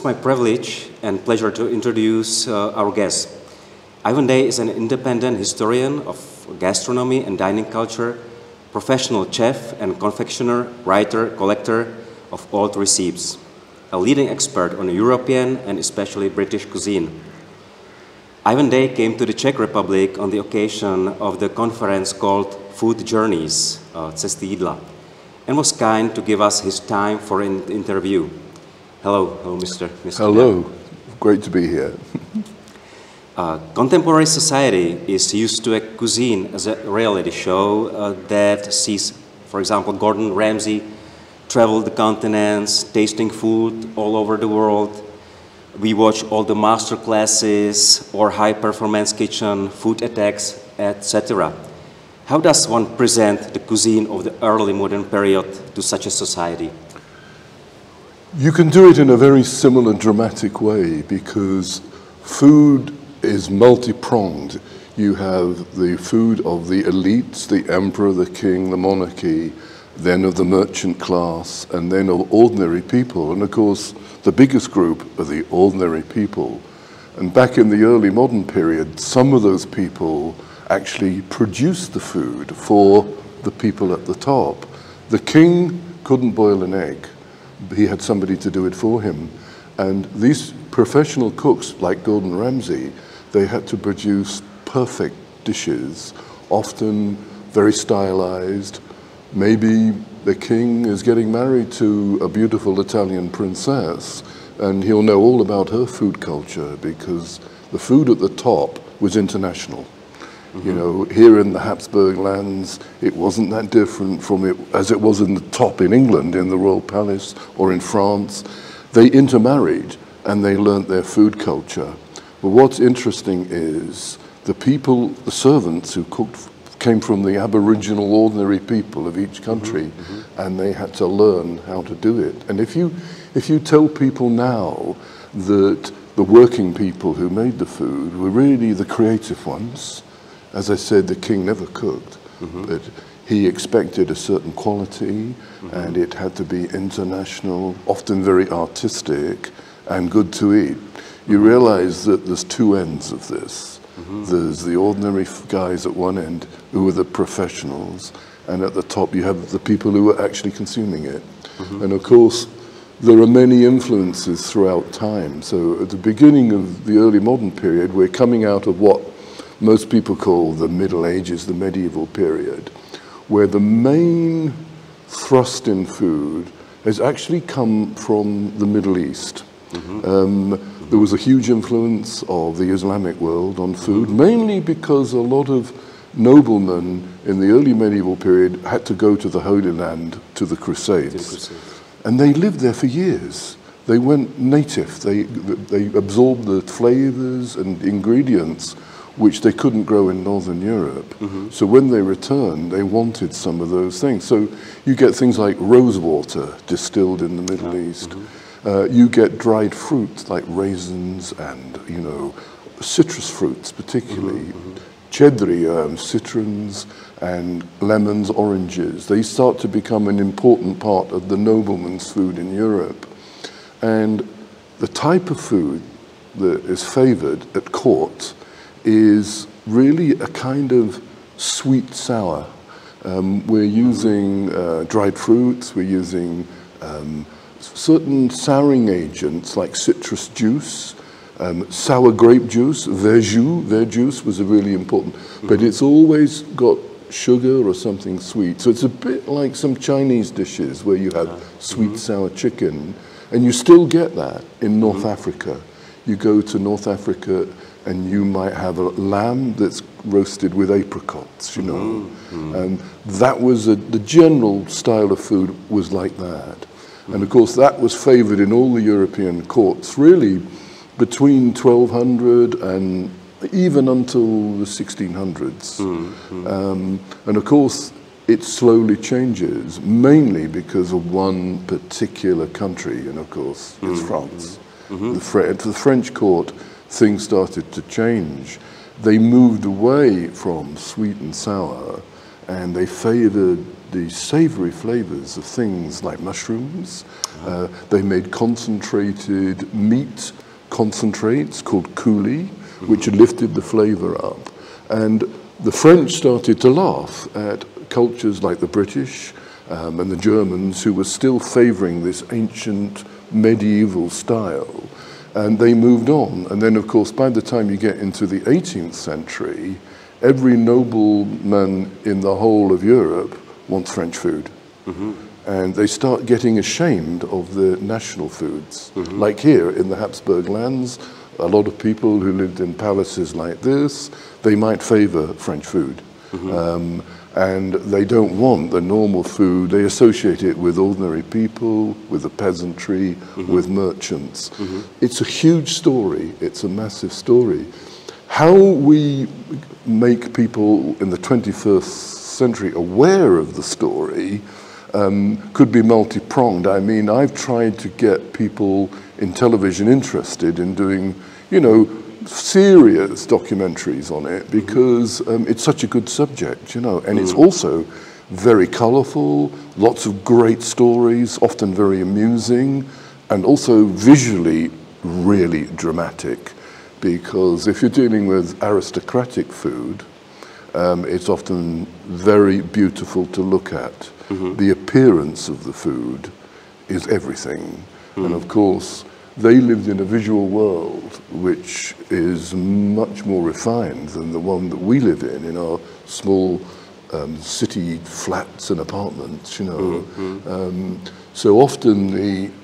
It's my privilege and pleasure to introduce our guest. Ivan Day is an independent historian of gastronomy and dining culture, professional chef and confectioner, writer, collector of old recipes, a leading expert on European and especially British cuisine. Ivan Day came to the Czech Republic on the occasion of the conference called Food Journeys, Cesty jídla, and was kind to give us his time for an interview. Hello, Mr. Hello, great to be here. Contemporary society is used to a cuisine as a reality show that sees, for example, Gordon Ramsay travel the continents, tasting food all over the world. We watch all the master classes or high-performance kitchen, food attacks, etc. How does one present the cuisine of the early modern period to such a society? You can do it in a very similar dramatic way because food is multi-pronged. You have the food of the elites, the emperor, the king, the monarchy, then of the merchant class, and then of ordinary people. And of course, the biggest group are the ordinary people. And back in the early modern period, some of those people actually produced the food for the people at the top. The king couldn't boil an egg. He had somebody to do it for him. And these professional cooks, like Gordon Ramsay, they had to produce perfect dishes, often very stylized. Maybe the king is getting married to a beautiful Italian princess, and he'll know all about her food culture because the food at the top was international. You know, here in the Habsburg lands, it wasn't that different from it as it was in the top in England, in the royal palace, or in France. They intermarried and they learnt their food culture. But what's interesting is the people, the servants who cooked, came from the aboriginal ordinary people of each country, and they had to learn how to do it. And if you tell people now that the working people who made the food were really the creative ones, as I said, the king never cooked, but he expected a certain quality, and it had to be international, often very artistic, and good to eat. You realize that there's two ends of this. There's the ordinary guys at one end who are the professionals, and at the top you have the people who are actually consuming it. And of course, there are many influences throughout time. So at the beginning of the early modern period, we're coming out of what most people call the Middle Ages, the medieval period, where the main thrust in food has actually come from the Middle East. There was a huge influence of the Islamic world on food, mainly because a lot of noblemen in the early medieval period had to go to the Holy Land to the Crusades. And they lived there for years. They went native. They absorbed the flavors and ingredients which they couldn't grow in Northern Europe. So when they returned, they wanted some of those things. So you get things like rose water distilled in the Middle East. You get dried fruits like raisins and, you know, citrus fruits particularly. Cedri, citrons and lemons, oranges. They start to become an important part of the nobleman's food in Europe. And the type of food that is favored at court is really a kind of sweet sour. We're using dried fruits, we're using certain souring agents like citrus juice, sour grape juice, verjuice was a really important, but it's always got sugar or something sweet. So it's a bit like some Chinese dishes where you have sweet sour chicken, and you still get that in North Africa. You go to North Africa and you might have a lamb that's roasted with apricots, you know. And that was the general style of food was like that. And of course that was favored in all the European courts, really between 1200 and even until the 1600s. And of course it slowly changes, mainly because of one particular country, and of course it's France. The French court, things started to change. They moved away from sweet and sour, and they favored the savory flavors of things like mushrooms. They made concentrated meat concentrates called coulis, which lifted the flavor up. And the French started to laugh at cultures like the British and the Germans, who were still favoring this ancient medieval style. And they moved on. And then, of course, by the time you get into the 18th century, every nobleman in the whole of Europe wants French food. And they start getting ashamed of the national foods. Like here in the Habsburg lands, a lot of people who lived in palaces like this, they might favor French food. And they don't want the normal food. They associate it with ordinary people, with the peasantry, with merchants. It's a huge story. It's a massive story. How we make people in the 21st century aware of the story could be multi-pronged. I mean, I've tried to get people in television interested in doing, you know, serious documentaries on it, because it's such a good subject, you know, and it's also very colorful, lots of great stories, often very amusing, and also visually really dramatic, because if you're dealing with aristocratic food, it's often very beautiful to look at. The appearance of the food is everything. And of course, they lived in a visual world which is much more refined than the one that we live in our small city flats and apartments, you know. So often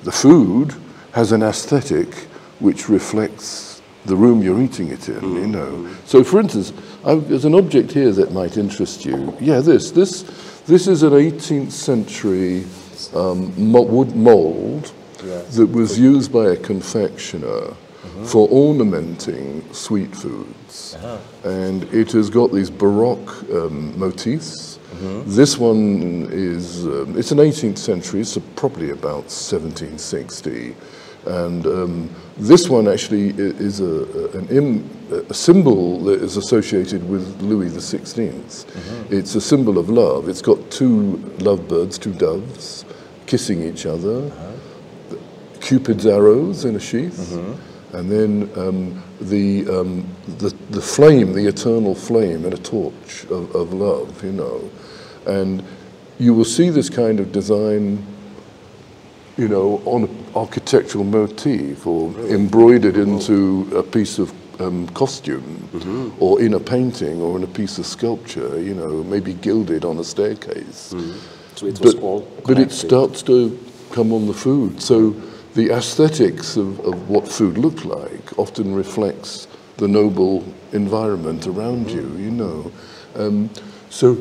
the food has an aesthetic which reflects the room you're eating it in, you know. So for instance, there's an object here that might interest you. Yeah, this is an 18th century wood mold that was used by a confectioner for ornamenting sweet foods. And it has got these Baroque motifs. This one is, it's an 18th century, so probably about 1760. And this one actually is a symbol that is associated with Louis XVI. It's a symbol of love. It's got two lovebirds, two doves, kissing each other. Cupid's arrows in a sheath, and then the flame, the eternal flame, in a torch of love, you know. And you will see this kind of design, you know, on an architectural motif, or embroidered into a piece of costume, or in a painting, or in a piece of sculpture, you know, maybe gilded on a staircase. So it was all connected. But it starts to come on the food. So the aesthetics of what food looked like often reflects the noble environment around you, you know. So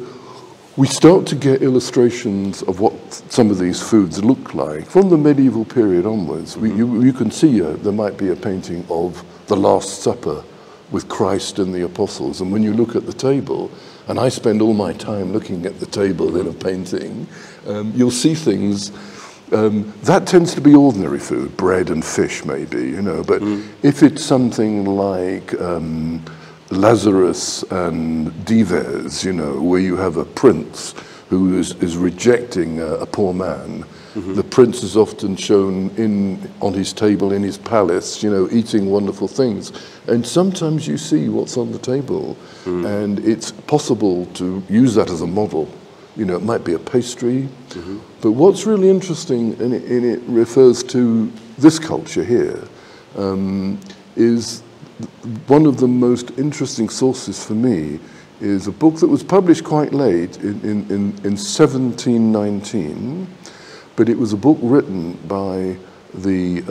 we start to get illustrations of what some of these foods look like from the medieval period onwards. You can see there might be a painting of the Last Supper with Christ and the apostles, and when you look at the table, and I spend all my time looking at the table in a painting, you'll see things. That tends to be ordinary food, bread and fish maybe, you know, but if it's something like Lazarus and Dives, you know, where you have a prince who is rejecting a poor man, the prince is often shown on his table in his palace, you know, eating wonderful things. And sometimes you see what's on the table, and it's possible to use that as a model. You know, it might be a pastry, but what's really interesting, and it refers to this culture here, is one of the most interesting sources for me is a book that was published quite late in 1719, but it was a book written by the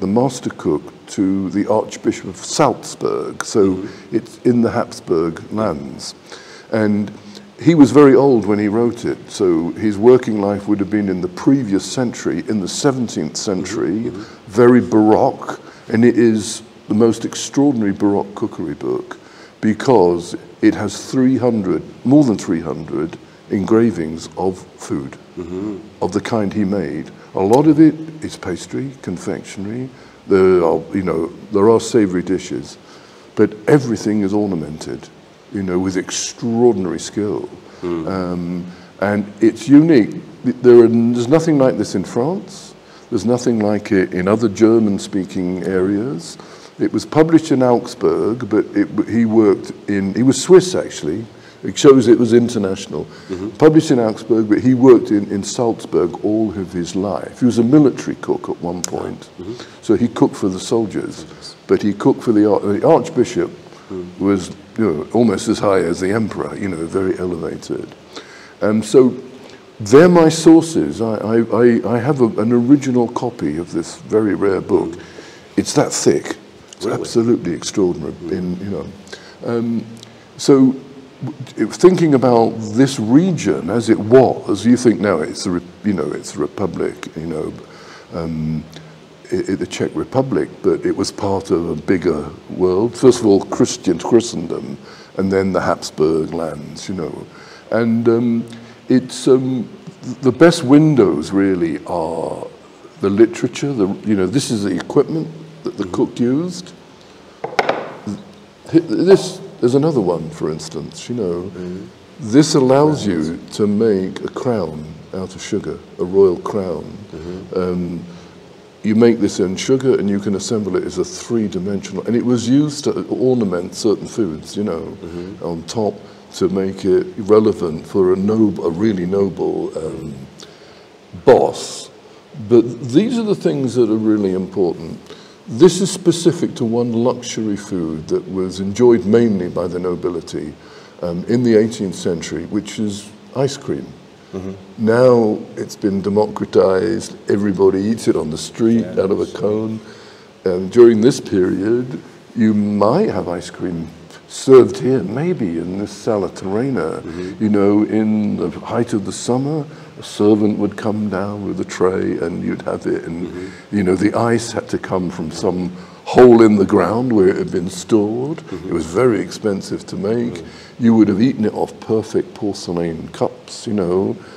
master cook to the Archbishop of Salzburg, so it's in the Habsburg lands. And he was very old when he wrote it, so his working life would have been in the previous century, in the 17th century, very Baroque, and it is the most extraordinary Baroque cookery book because it has more than 300 engravings of food, of the kind he made. A lot of it is pastry, confectionery, there are savory dishes, but everything is ornamented, you know, with extraordinary skill. And it's unique. There's nothing like this in France. There's nothing like it in other German-speaking areas. It was published in Augsburg, but he was Swiss actually. It shows it was international. Published in Augsburg, but he worked in Salzburg all of his life. He was a military cook at one point. So he cooked for the soldiers, but he cooked for the archbishop, was almost as high as the emperor, very elevated. So they're my sources. I have an original copy of this very rare book. It's that thick. It's absolutely extraordinary. So thinking about this region as it was, you think now it's a republic, the Czech Republic, but it was part of a bigger world. First of all, Christendom, and then the Habsburg lands, and it's the best windows really are the literature. This is the equipment that the cook used. There's another one, for instance, This allows you to make a crown out of sugar, a royal crown. You make this in sugar and you can assemble it as a three-dimensional, and it was used to ornament certain foods, on top to make it relevant for a really noble boss. But these are the things that are really important. This is specific to one luxury food that was enjoyed mainly by the nobility in the 18th century, which is ice cream. Now it's been democratized, everybody eats it on the street out of a cone. During this period, you might have ice cream served here, maybe in this Sala Terrena. In the height of the summer, a servant would come down with a tray and you'd have it, and the ice had to come from some hole in the ground where it had been stored. It was very expensive to make. You would have eaten it off perfect porcelain cups,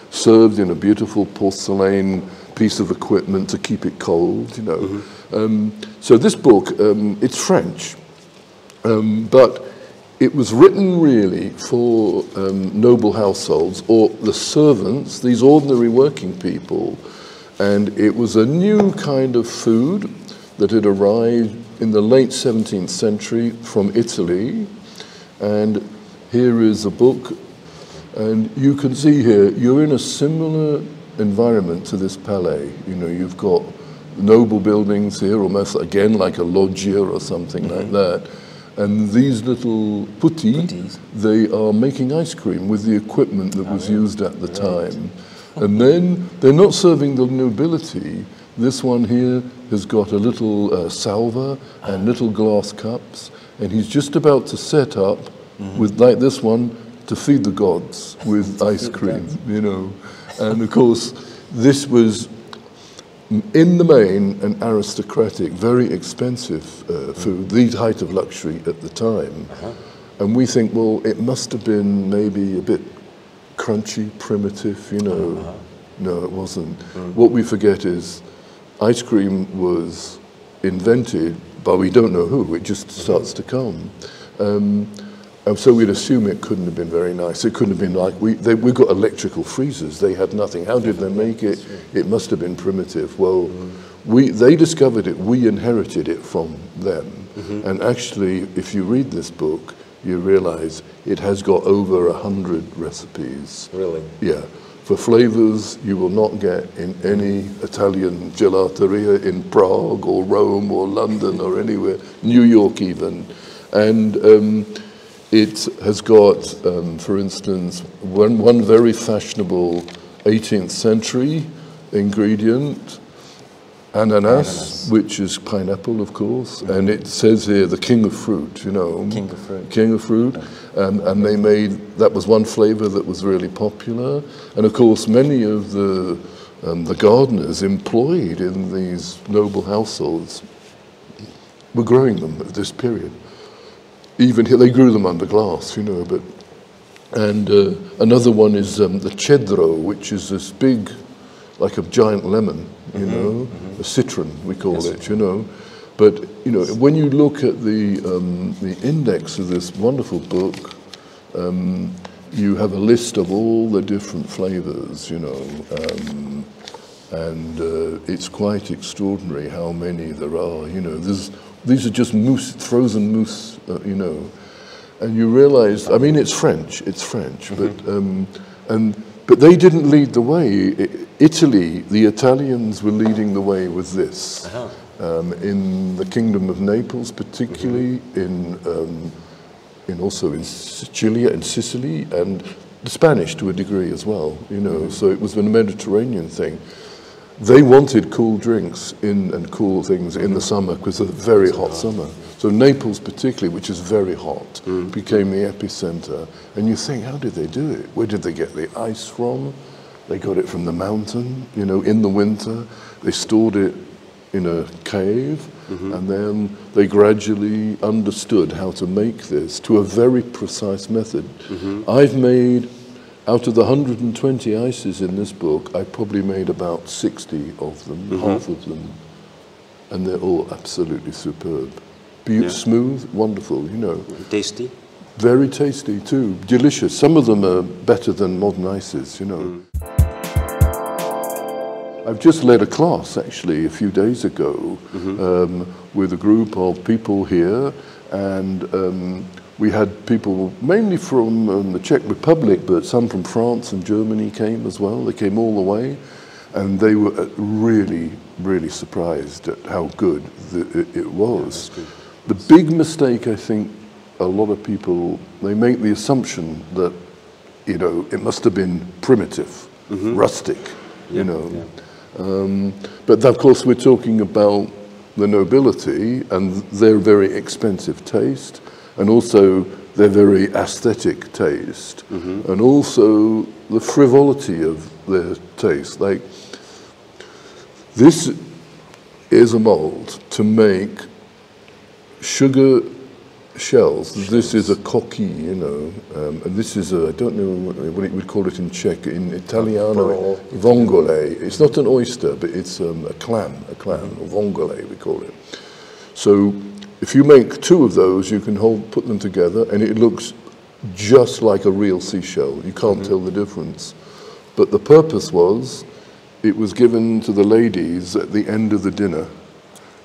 served in a beautiful porcelain piece of equipment to keep it cold, So this book, it's French, but it was written really for noble households or the servants, these ordinary working people, and it was a new kind of food that had arrived in the late 17th century from Italy. And here is a book, and you can see here, you're in a similar environment to this palais. You've got noble buildings here, almost again like a loggia or something like that. And these little putties, they are making ice cream with the equipment that was used at the time. And then they're not serving the nobility. This one here has got a little salver and little glass cups, and he's just about to set up with, like this one, to feed the gods with ice cream, And of course, this was, in the main, an aristocratic, very expensive food, the height of luxury at the time. And we think, well, it must have been maybe a bit crunchy, primitive, No, it wasn't. What we forget is ice cream was invented, but we don't know who. It just starts to come. And so we'd assume it couldn't have been very nice. It couldn't have been like, we got electrical freezers. They had nothing. How did they make it? It must have been primitive. Well, they discovered it. We inherited it from them. And actually, if you read this book, you realize it has got over 100 recipes. Really? Yeah. For flavors you will not get in any Italian gelateria in Prague or Rome or London or anywhere, New York even. And it has got, for instance, one very fashionable 18th century ingredient, ananas, which is pineapple, of course, and it says here the king of fruit, King of fruit. King of fruit, and they made, that was one flavor that was really popular, and of course many of the gardeners employed in these noble households were growing them at this period. Even here, they grew them under glass, but, and another one is the cedro, which is this big, like a giant lemon, a citron, we call it, But, when you look at the index of this wonderful book, you have a list of all the different flavors, you know, and it's quite extraordinary how many there are, you know. These are just mousse, frozen mousse, you know. And you realize, I mean, it's French, but they didn't lead the way. Italy, the Italians were leading the way with this. In the Kingdom of Naples, particularly, also in Sicily, and the Spanish to a degree as well, you know. So it was a Mediterranean thing. They wanted cool drinks and cool things in the summer because it's a very hot summer. So Naples particularly, which is very hot, became the epicenter. And you think, how did they do it? Where did they get the ice from? They got it from the mountain, you know, in the winter. They stored it in a cave, and then they gradually understood how to make this to a very precise method. I've made, out of the 120 ices in this book, I probably made about 60 of them, half of them, and they're all absolutely superb. Smooth, wonderful, you know. Tasty? Very tasty too, delicious. Some of them are better than modern ices, you know. I've just led a class actually a few days ago with a group of people here, and we had people mainly from the Czech Republic, but some from France and Germany came as well. They came all the way, and they were really, really surprised at how good it was. Yeah, the big mistake, I think, a lot of people, they make the assumption that, you know, it must have been primitive, rustic, you know. But of course we're talking about the nobility and their very expensive taste, and also their very aesthetic taste, and also the frivolity of their taste. Like, this is a mold to make sugar shells. This is a coquille, you know, and this is a, I don't know what it would call it in Czech, in Italiano, vongole. It's not an oyster, but it's a clam, vongole we call it. So if you make two of those, you can put them together, and it looks just like a real seashell. You can't tell the difference. But the purpose was, it was given to the ladies at the end of the dinner,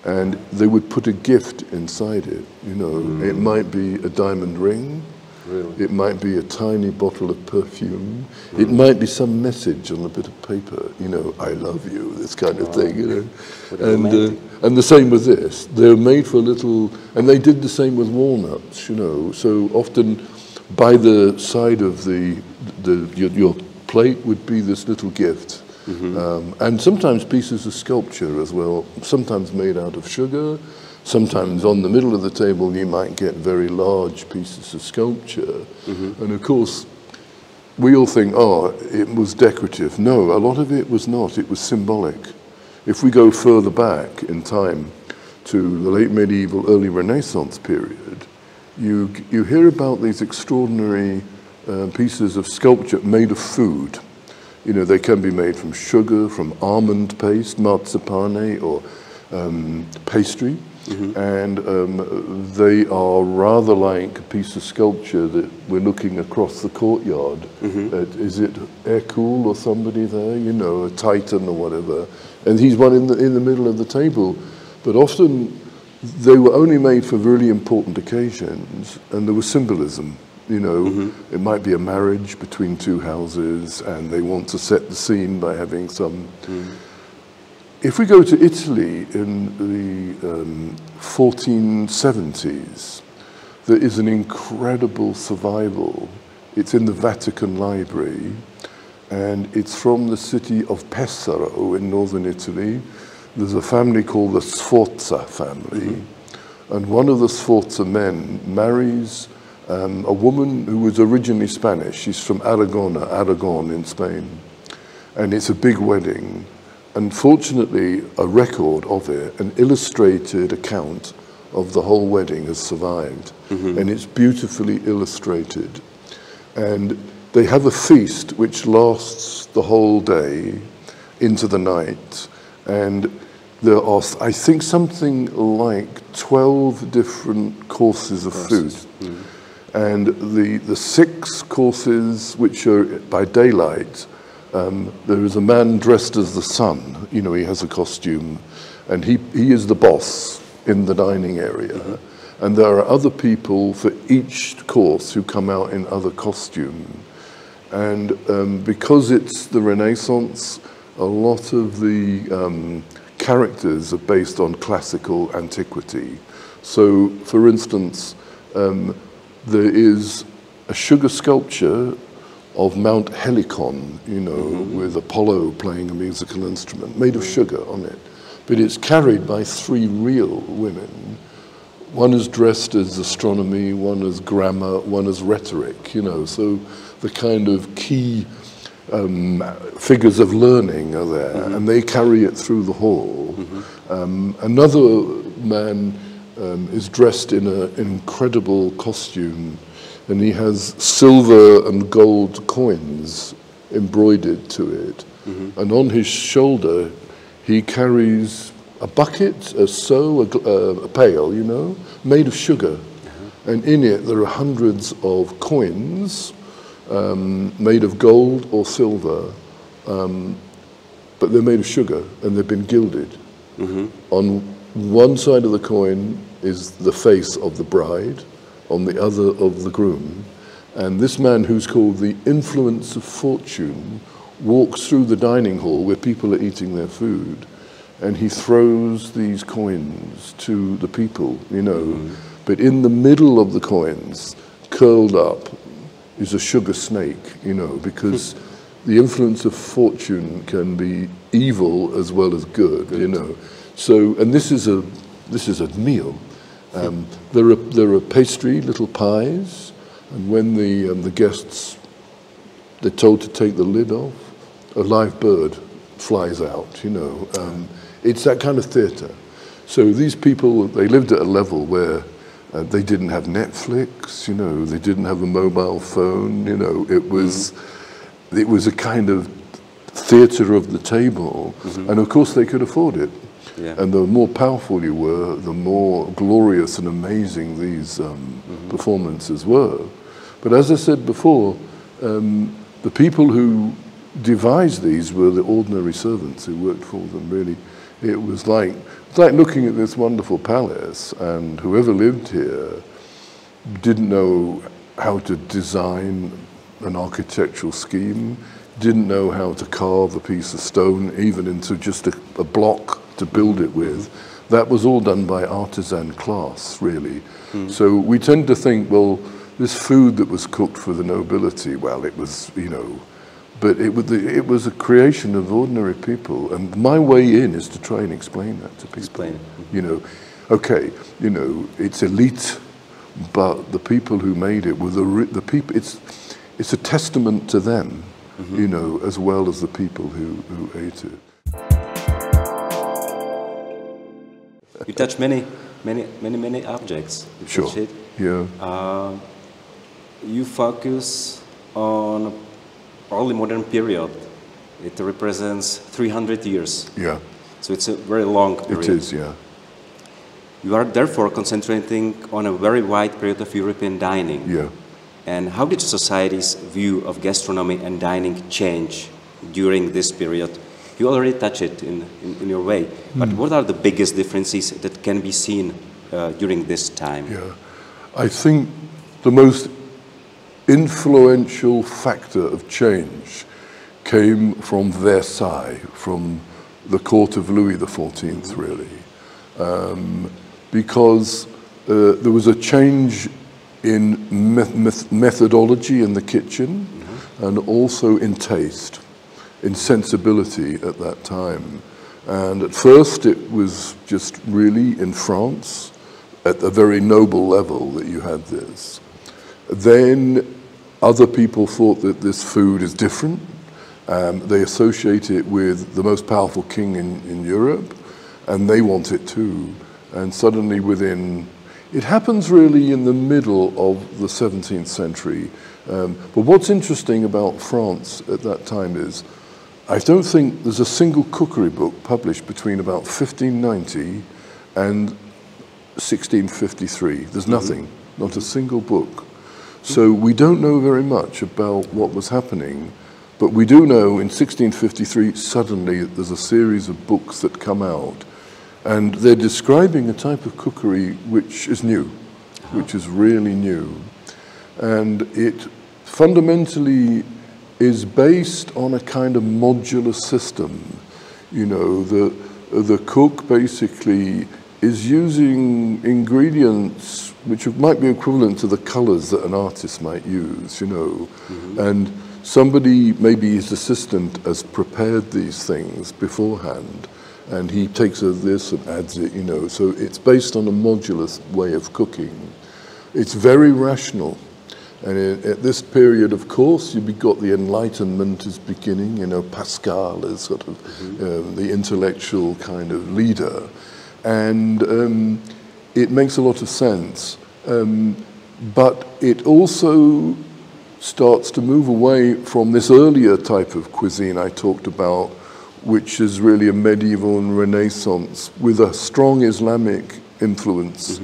and they would put a gift inside it, you know. It might be a diamond ring, it might be a tiny bottle of perfume, it might be some message on a bit of paper, you know, I love you, this kind of thing, you know. And the same with this. They're made for little, and they did the same with walnuts, you know. So often by the side of your plate would be this little gift. And sometimes pieces of sculpture as well, sometimes made out of sugar, sometimes on the middle of the table you might get very large pieces of sculpture. And of course, we all think, oh, it was decorative. No, a lot of it was not, it was symbolic. If we go further back in time to the late medieval, early Renaissance period, you hear about these extraordinary pieces of sculpture made of food. You know, they can be made from sugar, from almond paste, marzipane, or pastry, and they are rather like a piece of sculpture that we're looking across the courtyard. Is it Hercule or somebody there? You know, a Titan or whatever. And he's one in the middle of the table. But often they were only made for really important occasions, and there was symbolism. You know, it might be a marriage between two houses, and they want to set the scene by having some. If we go to Italy in the 1470s, there is an incredible survival. It's in the Vatican Library, and it's from the city of Pesaro in northern Italy. There's a family called the Sforza family, and one of the Sforza men marries a woman who was originally Spanish. She's from Aragon in Spain. And it's a big wedding. Unfortunately, a record of it, an illustrated account of the whole wedding has survived. And it's beautifully illustrated. And they have a feast which lasts the whole day into the night. And there are, I think, something like 12 different courses of food. And the 6 courses, which are by daylight, there is a man dressed as the sun. You know, he has a costume, and he is the boss in the dining area. And there are other people for each course who come out in other costume. And because it's the Renaissance, a lot of the characters are based on classical antiquity. So, for instance, there is a sugar sculpture of Mount Helicon, you know, with Apollo playing a musical instrument, made of sugar on it. But it's carried by 3 real women. One is dressed as astronomy, one as grammar, one as rhetoric, you know. So the kind of key figures of learning are there, and they carry it through the hall. Another man is dressed in an incredible costume, and he has silver and gold coins embroidered to it. And on his shoulder, he carries a bucket, a seau, a pail, you know, made of sugar. And in it, there are hundreds of coins made of gold or silver, but they're made of sugar, and they've been gilded. On one side of the coin is the face of the bride, on the other of the groom. And this man, who's called the Influence of Fortune, walks through the dining hall where people are eating their food, and he throws these coins to the people, you know. But in the middle of the coins, curled up, is a sugar snake, you know, because the influence of fortune can be evil as well as good, you know. So, and this is a meal. There are pastry, little pies, and when the guests, they're told to take the lid off, a live bird flies out, you know. It's that kind of theatre. So these people, they lived at a level where they didn't have Netflix, you know, they didn't have a mobile phone, you know. It was a kind of theatre of the table, and of course they could afford it. And the more powerful you were, the more glorious and amazing these performances were. But as I said before, the people who devised these were the ordinary servants who worked for them, really. It was like looking at this wonderful palace, and whoever lived here didn't know how to design an architectural scheme, didn't know how to carve a piece of stone even into just a block to build it with. That was all done by artisan class, really. So we tend to think, well, this food that was cooked for the nobility, well, it was, you know, but it was a creation of ordinary people. And my way in is to try and explain that to people. You know, okay, you know, it's elite, but the people who made it were the people. It's a testament to them, you know, as well as the people who ate it. You touch many objects. Sure. Yeah. You focus on early modern period. It represents 300 years. Yeah. So it's a very long period. It is, yeah. You are therefore concentrating on a very wide period of European dining. Yeah. And how did society's view of gastronomy and dining change during this period? You already touched it in your way, but what are the biggest differences that can be seen during this time? Yeah, I think the most influential factor of change came from Versailles, from the court of Louis XIV, really, because there was a change in methodology in the kitchen and also in taste, in sensibility at that time. And at first it was just really in France, at a very noble level, that you had this. Then other people thought that this food is different. They associate it with the most powerful king in Europe, and they want it too. And suddenly it happens really in the middle of the 17th century. But what's interesting about France at that time is, I don't think there's a single cookery book published between about 1590 and 1653. There's nothing, not a single book. So we don't know very much about what was happening, but we do know in 1653 suddenly there's a series of books that come out, and they're describing a type of cookery which is new, which is really new, and it fundamentally is based on a kind of modular system. You know, the cook basically is using ingredients which might be equivalent to the colors that an artist might use, you know. And somebody, maybe his assistant, has prepared these things beforehand, and he takes this and adds it, you know. So it's based on a modular way of cooking. It's very rational. And at this period, of course, you've got the Enlightenment as beginning, you know, Pascal is sort of the intellectual kind of leader. And it makes a lot of sense. But it also starts to move away from this earlier type of cuisine I talked about, which is really a medieval and Renaissance with a strong Islamic influence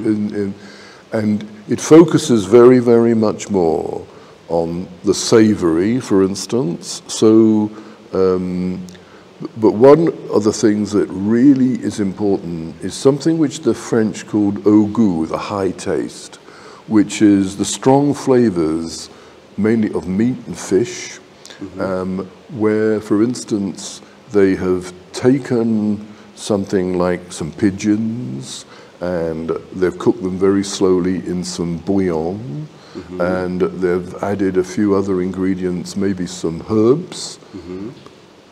and it focuses very, very much more on the savory, for instance. So, but one of the things that really is important is something which the French called au goût, the high taste, which is the strong flavors, mainly of meat and fish, where, for instance, they have taken something like some pigeons, and they've cooked them very slowly in some bouillon, and they've added a few other ingredients, maybe some herbs.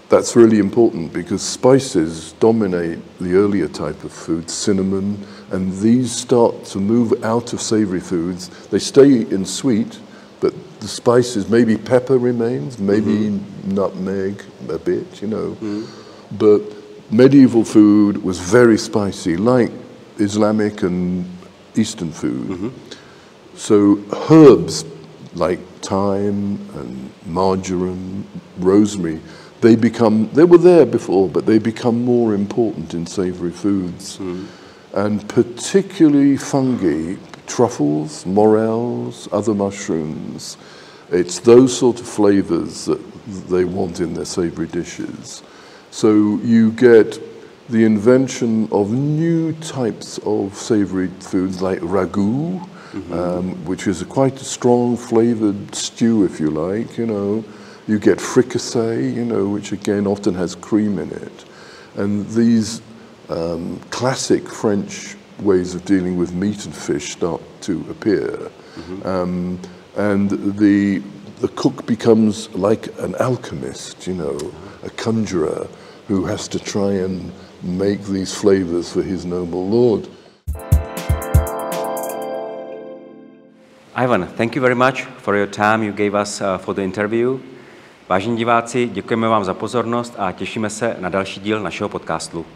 That's really important because spices dominate the earlier type of food, cinnamon, and these start to move out of savory foods. They stay in sweet, but the spices, maybe pepper remains, maybe nutmeg a bit, you know. But medieval food was very spicy, like Islamic and Eastern food. So herbs like thyme and marjoram, rosemary, they were there before, but they become more important in savory foods. And particularly fungi, truffles, morels, other mushrooms. It's those sort of flavors that they want in their savory dishes. So you get the invention of new types of savory foods like ragu, which is quite a strong flavored stew, if you like, you know. You get fricassee, you know, which again often has cream in it. And these classic French ways of dealing with meat and fish start to appear. And the cook becomes like an alchemist, you know, a conjurer who has to try and make these flavors for his noble lord. Ivan, thank you very much for your time you gave us for the interview. Vážení diváci, děkujeme vám za pozornost a těšíme se na další díl našeho podcastu.